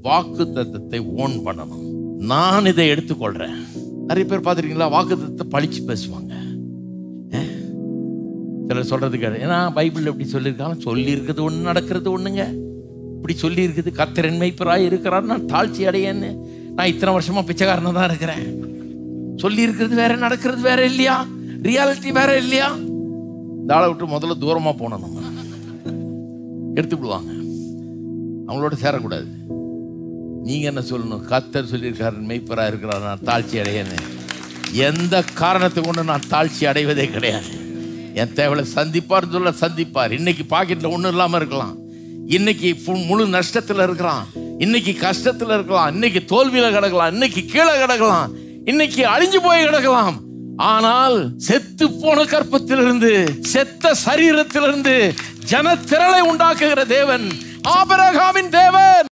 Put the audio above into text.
வாக்குத்தத்தத்தை ஓன் பண்ணணும். நான் இதை எடுத்துக்கொள்றேன். நிறைய பேர் பார்த்துருக்கீங்களா, வாக்குத்தத்தத்தை பழிச்சு பேசுவாங்க. சிலர் சொல்றது கேடு, ஏன்னா பைபிள் எப்படி சொல்லியிருக்காங்க, சொல்லியிருக்கிறது ஒன்று நடக்கிறது ஒன்றுங்க. இப்படி சொல்லி இருக்குது, கர்த்தர் என் மேய்ப்பராய் இருக்கிறார், நான் தாழ்ச்சி அடையேன்னு. நான் இத்தனை வருஷமா பிச்சைக்காரனா தான் இருக்கிறேன். சொல்லி இருக்கிறது வேற, நடக்கிறது வேற இல்லையா? ரியாலிட்டி வேற இல்லையா? இந்த ஆளை விட்டு முதல்ல தூரமா போனோம். நம்ம எடுத்து விடுவாங்க, அவங்களோட சேரக்கூடாது. நீங்க என்ன சொல்லணும்? கர்த்தர் சொல்லியிருக்காரு மெய்ப்பரா இருக்கிறார், நான் தாழ்ச்சி அடையேன்னு. எந்த காரணத்தை கொண்டு நான் தாழ்ச்சி அடைவதே கிடையாது. என் தேவையை சந்திப்பார் சொல்ல சந்திப்பார். இன்னைக்கு பாக்கெட்ல ஒன்றும் இல்லாம இருக்கலாம், இன்னைக்கு முழு நஷ்டத்துல இருக்கலாம், இன்னைக்கு கஷ்டத்துல இருக்கலாம், இன்னைக்கு தோல்வியில கிடக்கலாம், இன்னைக்கு கீழே கிடக்கலாம், இன்னைக்கு அழிஞ்சு போய் கிடக்கலாம். ஆனால் செத்து போன கற்பத்திலிருந்து, செத்த சரீரத்திலிருந்து ஜனத்திரளை உண்டாக்குகிற தேவன், ஆபிரகாமின் தேவன்.